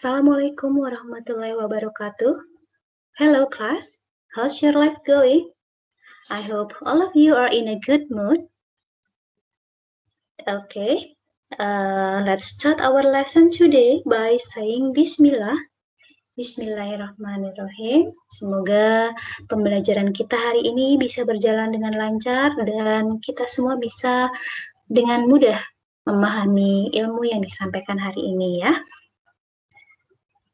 Assalamualaikum warahmatullahi wabarakatuh. Hello class, how's your life going? I hope all of you are in a good mood. Okay, let's start our lesson today by saying Bismillah. Bismillahirrahmanirrahim. Semoga pembelajaran kita hari ini bisa berjalan dengan lancar dan kita semua bisa dengan mudah memahami ilmu yang disampaikan hari ini ya.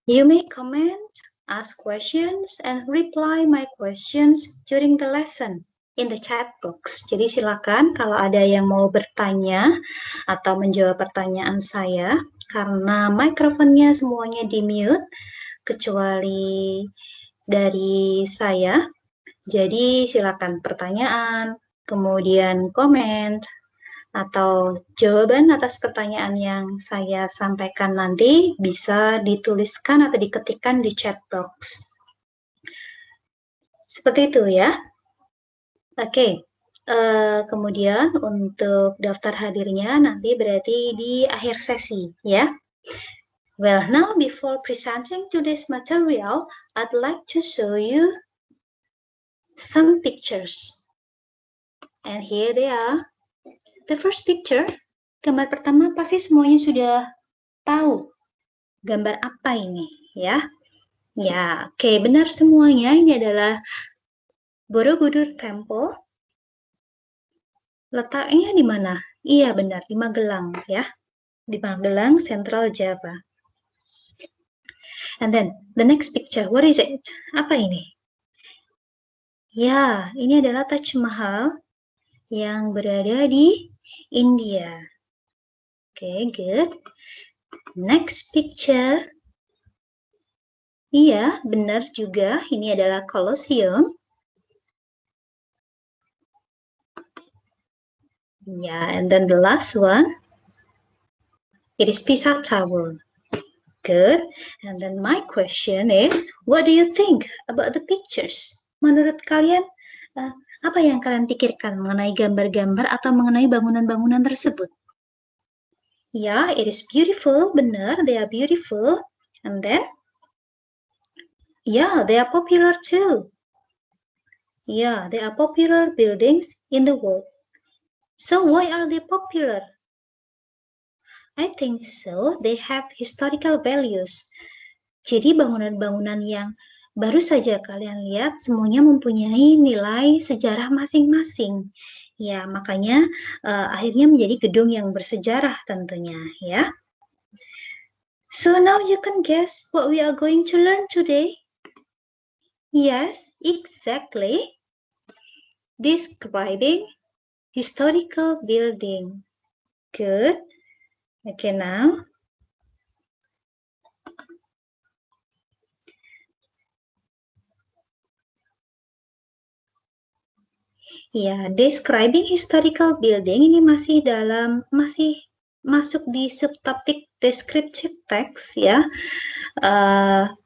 You may comment, ask questions, and reply my questions during the lesson in the chat box. Jadi silakan kalau ada yang mau bertanya atau menjawab pertanyaan saya, karena mikrofonnya semuanya di-mute, kecuali dari saya. Jadi silakan pertanyaan, kemudian komen, atau jawaban atas pertanyaan yang saya sampaikan nanti bisa dituliskan atau diketikkan di chat box. Seperti itu ya. Oke, kemudian untuk daftar hadirnya nanti berarti di akhir sesi ya. Well, now before presenting today's material, I'd like to show you some pictures. And here they are. The first picture, gambar pertama pasti semuanya sudah tahu gambar apa ini ya. Ya, oke, benar semuanya. Ini adalah Borobudur Temple. Letaknya di mana? Iya, benar, di Magelang ya. Di Magelang, Central Java. And then the next picture, what is it? Apa ini? Ya, ini adalah Taj Mahal yang berada di India. Oke, good. Next picture. Iya, benar juga. Ini adalah Colosseum. Yeah, and then the last one, it is Pisa Tower. Good. And then my question is, what do you think about the pictures? Menurut kalian, apa yang kalian pikirkan mengenai gambar-gambar atau mengenai bangunan-bangunan tersebut? Ya, it is beautiful. Benar, they are beautiful. And then, yeah, they are popular too. Yeah, they are popular buildings in the world. So why are they popular? I think so. They have historical values. Jadi bangunan-bangunan yang baru saja kalian lihat semuanya mempunyai nilai sejarah masing-masing. Ya, makanya akhirnya menjadi gedung yang bersejarah tentunya, ya. So now you can guess what we are going to learn today. Yes, exactly. Describing historical building. Good. Okay, now. Ya, describing historical building ini masih masuk di subtopik descriptive text ya.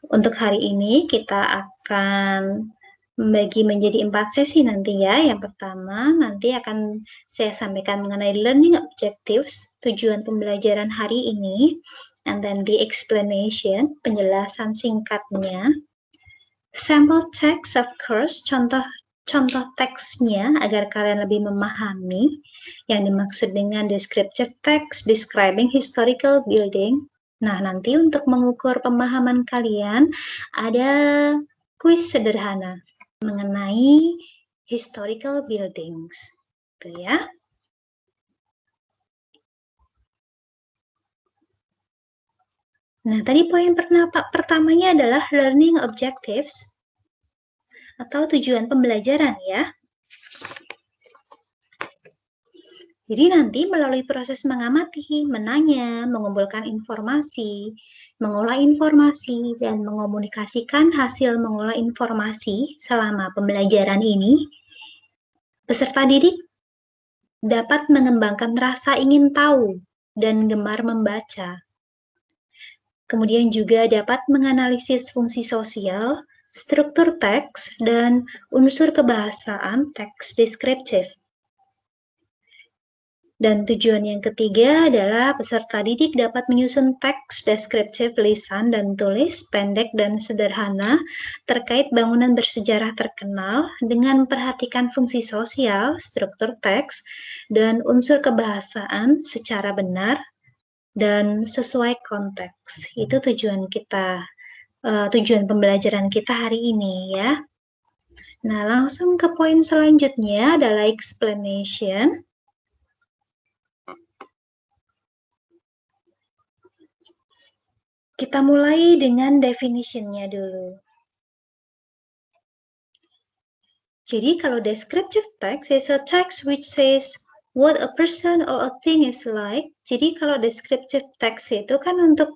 Untuk hari ini kita akan membagi menjadi 4 sesi nanti ya. Yang pertama nanti akan saya sampaikan mengenai learning objectives, tujuan pembelajaran hari ini, and then the explanation, penjelasan singkatnya, sample text of course, contoh teksnya agar kalian lebih memahami yang dimaksud dengan descriptive text, describing historical building. Nah, nanti untuk mengukur pemahaman kalian ada kuis sederhana mengenai historical buildings. Gitu ya. Nah, tadi poin pertamanya adalah learning objectives atau tujuan pembelajaran ya. Jadi nanti melalui proses mengamati, menanya, mengumpulkan informasi, mengolah informasi, dan mengomunikasikan hasil mengolah informasi selama pembelajaran ini, peserta didik dapat mengembangkan rasa ingin tahu dan gemar membaca. Kemudian juga dapat menganalisis fungsi sosial, struktur teks, dan unsur kebahasaan teks deskriptif. Dan tujuan yang ketiga adalah peserta didik dapat menyusun teks deskriptif lisan dan tulis pendek dan sederhana terkait bangunan bersejarah terkenal dengan memperhatikan fungsi sosial, struktur teks, dan unsur kebahasaan secara benar dan sesuai konteks. Itu tujuan kita, tujuan pembelajaran kita hari ini ya. Nah, langsung ke poin selanjutnya adalah explanation. Kita mulai dengan definition-nya dulu. Jadi kalau descriptive text is a text which says what a person or a thing is like. Jadi kalau descriptive text itu kan untuk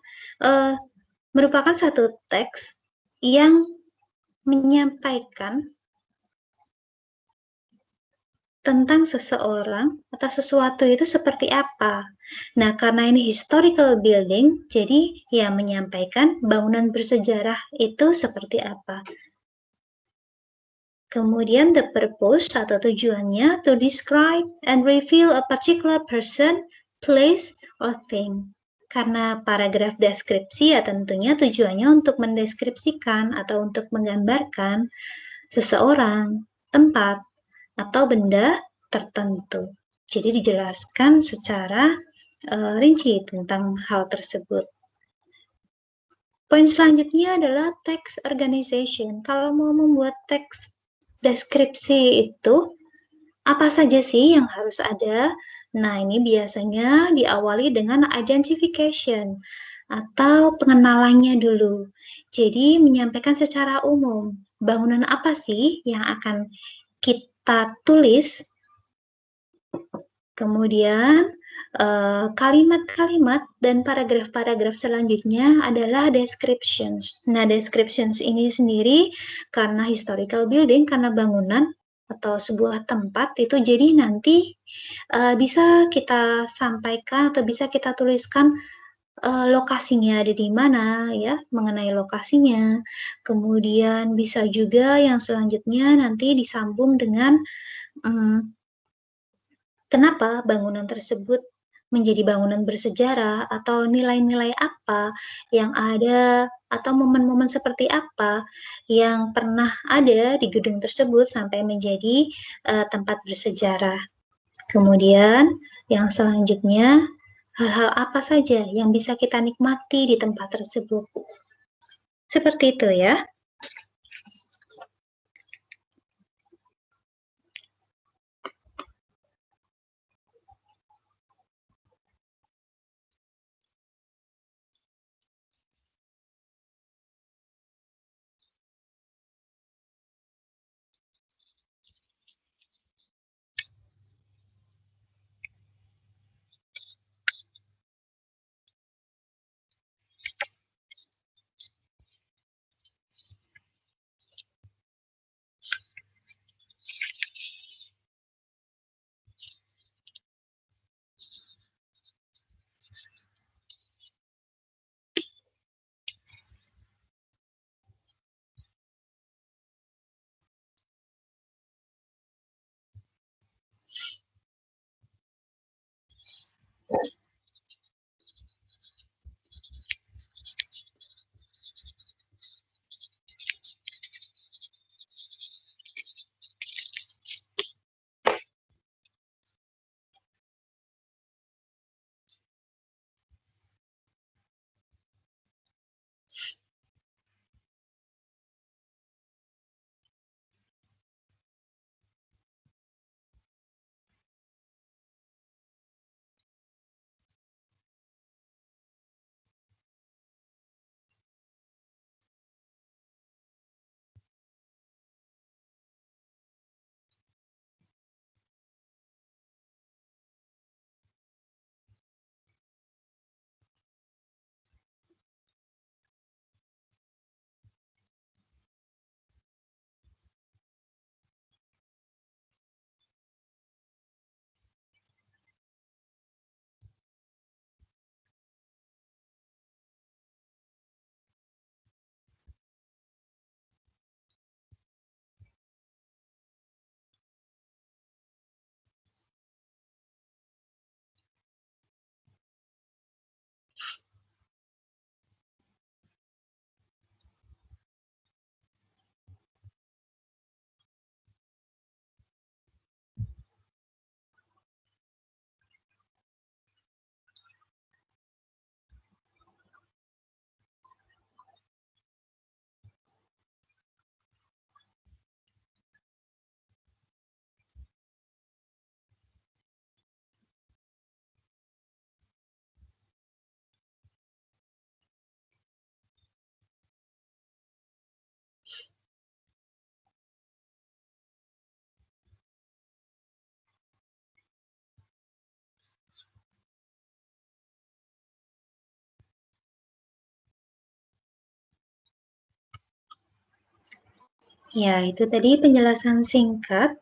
merupakan satu teks yang menyampaikan tentang seseorang atau sesuatu itu seperti apa. Nah, karena ini historical building, jadi ya menyampaikan bangunan bersejarah itu seperti apa. Kemudian the purpose atau tujuannya to describe and reveal a particular person, place, or thing. Karena paragraf deskripsi ya tentunya tujuannya untuk mendeskripsikan atau untuk menggambarkan seseorang, tempat, atau benda tertentu. Jadi dijelaskan secara rinci tentang hal tersebut. Poin selanjutnya adalah text organization. Kalau mau membuat teks deskripsi itu, apa saja sih yang harus ada? Nah, ini biasanya diawali dengan identification atau pengenalannya dulu. Jadi, menyampaikan secara umum, bangunan apa sih yang akan kita tulis. Kemudian kalimat-kalimat dan paragraf-paragraf selanjutnya adalah descriptions. Nah, descriptions ini sendiri karena historical building, karena bangunan atau sebuah tempat itu jadi nanti bisa kita sampaikan atau bisa kita tuliskan lokasinya ada di mana ya, mengenai lokasinya. Kemudian bisa juga yang selanjutnya nanti disambung dengan kenapa bangunan tersebut menjadi bangunan bersejarah atau nilai-nilai apa yang ada atau momen-momen seperti apa yang pernah ada di gedung tersebut sampai menjadi tempat bersejarah. Kemudian yang selanjutnya hal-hal apa saja yang bisa kita nikmati di tempat tersebut. Seperti itu ya. Ya, itu tadi penjelasan singkat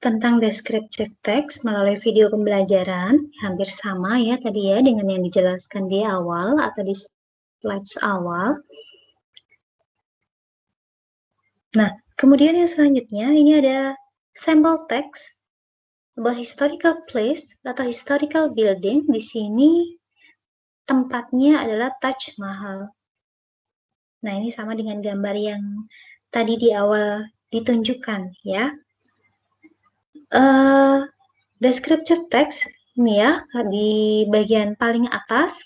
tentang descriptive text melalui video pembelajaran. Hampir sama ya tadi ya dengan yang dijelaskan di awal atau di slides awal. Nah, kemudian yang selanjutnya ini ada sample text about historical place atau historical building. Di sini tempatnya adalah Taj Mahal. Nah, ini sama dengan gambar yang tadi di awal ditunjukkan ya. Descriptive text ini ya di bagian paling atas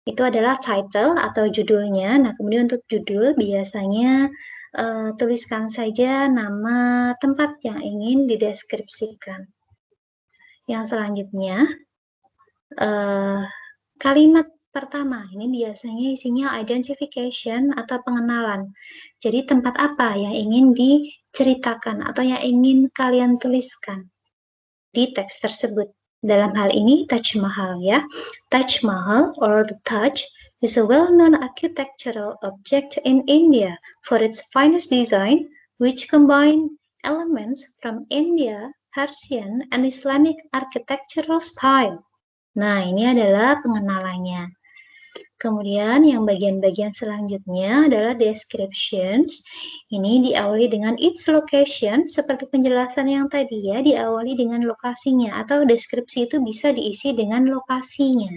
itu adalah title atau judulnya. Nah, kemudian untuk judul biasanya tuliskan saja nama tempat yang ingin dideskripsikan. Yang selanjutnya kalimat pertama ini biasanya isinya identification atau pengenalan. Jadi tempat apa yang ingin diceritakan atau yang ingin kalian tuliskan di teks tersebut. Dalam hal ini Taj Mahal ya. Taj Mahal or the Taj is a well-known architectural object in India for its finest design which combine elements from India, Persian, and Islamic architectural style. Nah, ini adalah pengenalannya. Kemudian yang bagian-bagian selanjutnya adalah descriptions. Ini diawali dengan its location, seperti penjelasan yang tadi ya, diawali dengan lokasinya, atau deskripsi itu bisa diisi dengan lokasinya.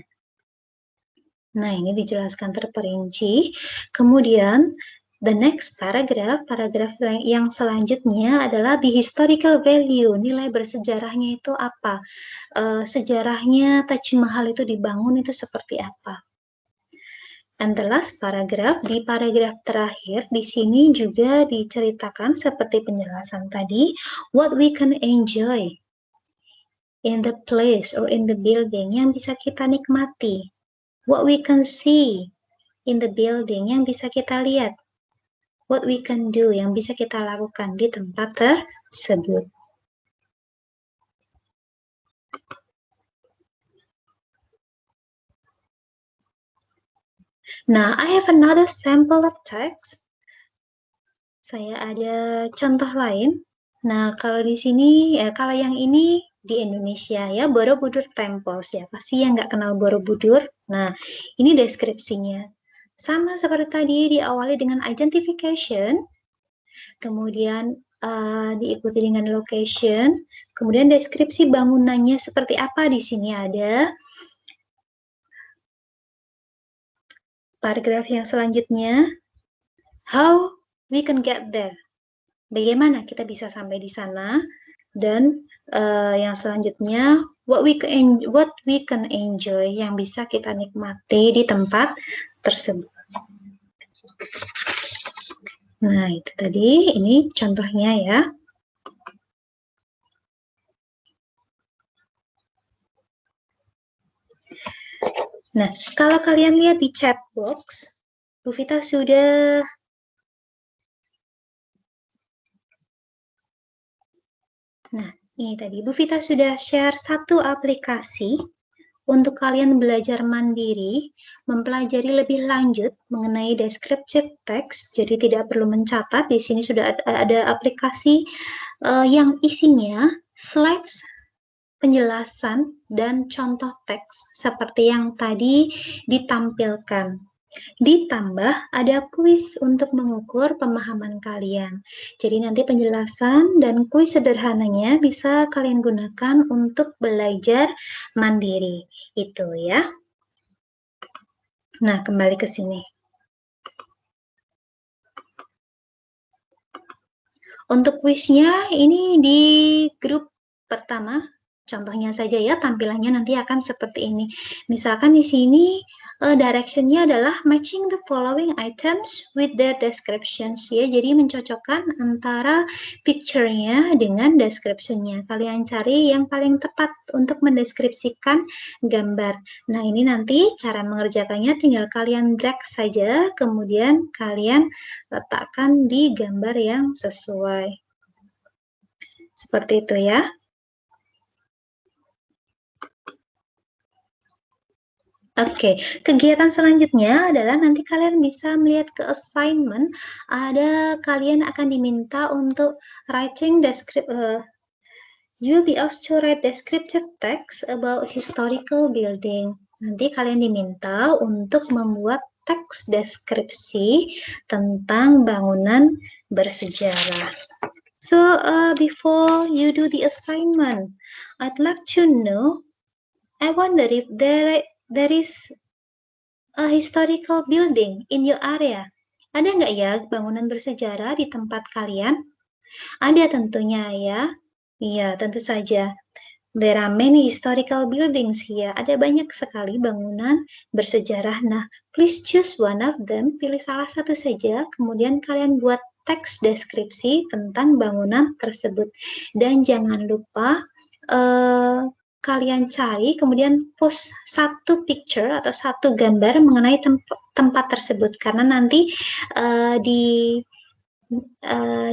Nah, ini dijelaskan terperinci. Kemudian, the next paragraph yang selanjutnya adalah the historical value, nilai bersejarahnya itu apa? Sejarahnya Taj Mahal itu dibangun itu seperti apa? And the last paragraph, di paragraf terakhir, di sini juga diceritakan seperti penjelasan tadi, what we can enjoy in the place or in the building yang bisa kita nikmati. What we can see in the building yang bisa kita lihat. What we can do yang bisa kita lakukan di tempat tersebut. Nah, I have another sample of text. Saya ada contoh lain. Nah, kalau di sini, kalau yang ini di Indonesia ya, Borobudur Temple. Siapa sih yang nggak kenal Borobudur? Nah, ini deskripsinya. Sama seperti tadi, diawali dengan identification, kemudian diikuti dengan location, kemudian deskripsi bangunannya seperti apa di sini ada. Paragraf yang selanjutnya, how we can get there. Bagaimana kita bisa sampai di sana? Dan yang selanjutnya, what we can enjoy, yang bisa kita nikmati di tempat tersebut. Nah, itu tadi, ini contohnya ya. Nah, kalau kalian lihat di chat box, Bu Vita sudah ini tadi Bu Vita sudah share satu aplikasi untuk kalian belajar mandiri, mempelajari lebih lanjut mengenai descriptive text. Jadi tidak perlu mencatat. Di sini sudah ada aplikasi yang isinya slides penjelasan dan contoh teks seperti yang tadi ditampilkan. Ditambah ada kuis untuk mengukur pemahaman kalian. Jadi nanti penjelasan dan kuis sederhananya bisa kalian gunakan untuk belajar mandiri. Itu ya. Nah, kembali ke sini. Untuk kuisnya ini di grup pertama. Contohnya saja ya, tampilannya nanti akan seperti ini. Misalkan di sini direction-nya adalah matching the following items with their descriptions ya. Jadi mencocokkan antara picture-nya dengan description-nya. Kalian cari yang paling tepat untuk mendeskripsikan gambar. Nah, ini nanti cara mengerjakannya tinggal kalian drag saja, kemudian kalian letakkan di gambar yang sesuai. Seperti itu ya. Oke, kegiatan selanjutnya adalah nanti kalian bisa melihat ke assignment, ada kalian akan diminta untuk writing you will be asked to write descriptive text about historical building. Nanti kalian diminta untuk membuat teks deskripsi tentang bangunan bersejarah. So, before you do the assignment, I'd like to know, I wonder if there is a historical building in your area. Ada nggak ya bangunan bersejarah di tempat kalian? Ada tentunya ya. Iya, tentu saja. There are many historical buildings here. Ada banyak sekali bangunan bersejarah. Nah, please choose one of them. Pilih salah satu saja. Kemudian kalian buat teks deskripsi tentang bangunan tersebut. Dan jangan lupa kalian cari, kemudian post satu picture atau satu gambar mengenai tempat tersebut. Karena nanti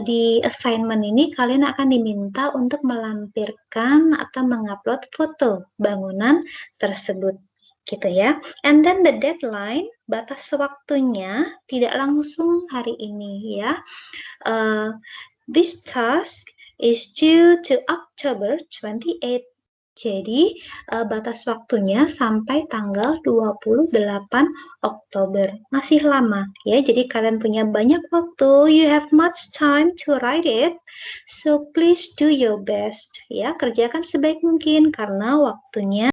di assignment ini kalian akan diminta untuk melampirkan atau mengupload foto bangunan tersebut gitu ya. And then the deadline, batas waktunya tidak langsung hari ini ya. This task is due to October 28. Jadi, batas waktunya sampai tanggal 28 Oktober. Masih lama ya, jadi kalian punya banyak waktu. You have much time to write it. So, please do your best. Ya, kerjakan sebaik mungkin karena waktunya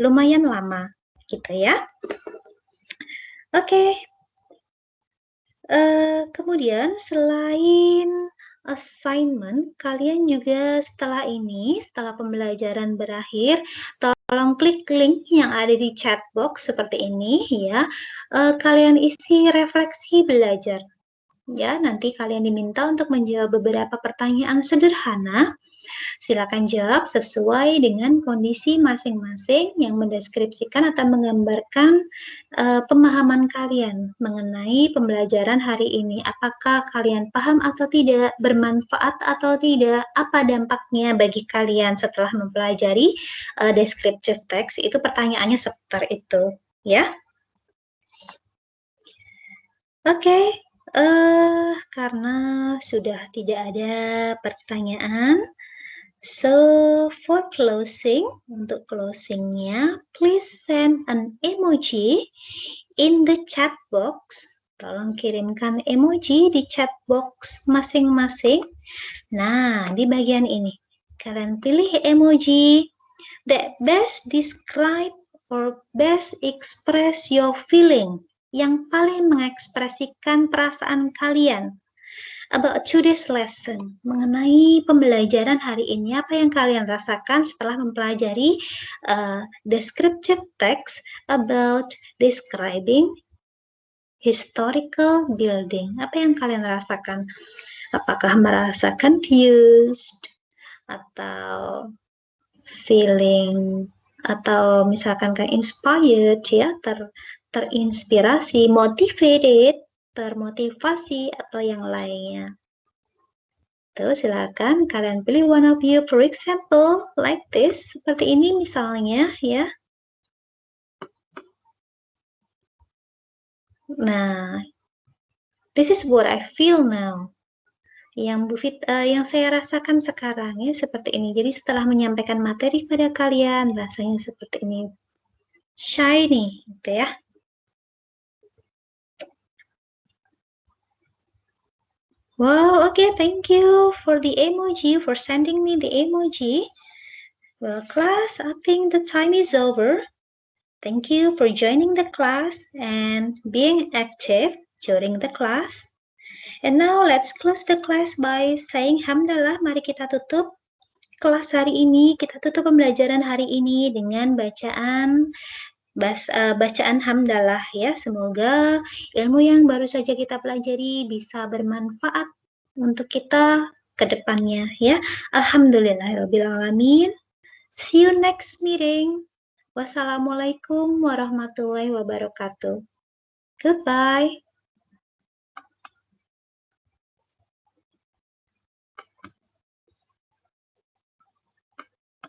lumayan lama gitu ya. Oke. Kemudian selain assignment, kalian juga setelah pembelajaran berakhir, tolong klik link yang ada di chat box seperti ini ya. Kalian isi refleksi belajar. Ya, nanti kalian diminta untuk menjawab beberapa pertanyaan sederhana. Silakan jawab sesuai dengan kondisi masing-masing yang mendeskripsikan atau menggambarkan pemahaman kalian mengenai pembelajaran hari ini. Apakah kalian paham atau tidak, bermanfaat atau tidak, apa dampaknya bagi kalian setelah mempelajari descriptive text, itu pertanyaannya seperti itu, ya. Oke, karena sudah tidak ada pertanyaan, so for closing, untuk closingnya, please send an emoji in the chat box. Tolong kirimkan emoji di chat box masing-masing. Nah, di bagian ini, kalian pilih emoji that best describe or best express your feeling, yang paling mengekspresikan perasaan kalian about today's lesson, mengenai pembelajaran hari ini. Apa yang kalian rasakan setelah mempelajari descriptive text about describing historical building? Apa yang kalian rasakan? Apakah merasa confused atau feeling, atau misalkan kayak inspired ya, terinspirasi, motivated, termotivasi, atau yang lainnya. Tuh, silakan kalian pilih one of you. For example, like this, seperti ini misalnya ya. Nah, this is what I feel now. Yang saya rasakan sekarang ya seperti ini. Jadi setelah menyampaikan materi pada kalian, rasanya seperti ini. Shiny, gitu ya. Wow, okay, thank you for the emoji, for sending me the emoji. Well, class, I think the time is over. Thank you for joining the class and being active during the class. And now let's close the class by saying hamdalah. Mari kita tutup kelas hari ini, kita tutup pembelajaran hari ini dengan bacaan hamdalah ya. Semoga ilmu yang baru saja kita pelajari bisa bermanfaat untuk kita ke depannya ya. Alhamdulillahirabbil alamin. See you next meeting. Wassalamualaikum warahmatullahi wabarakatuh. Goodbye.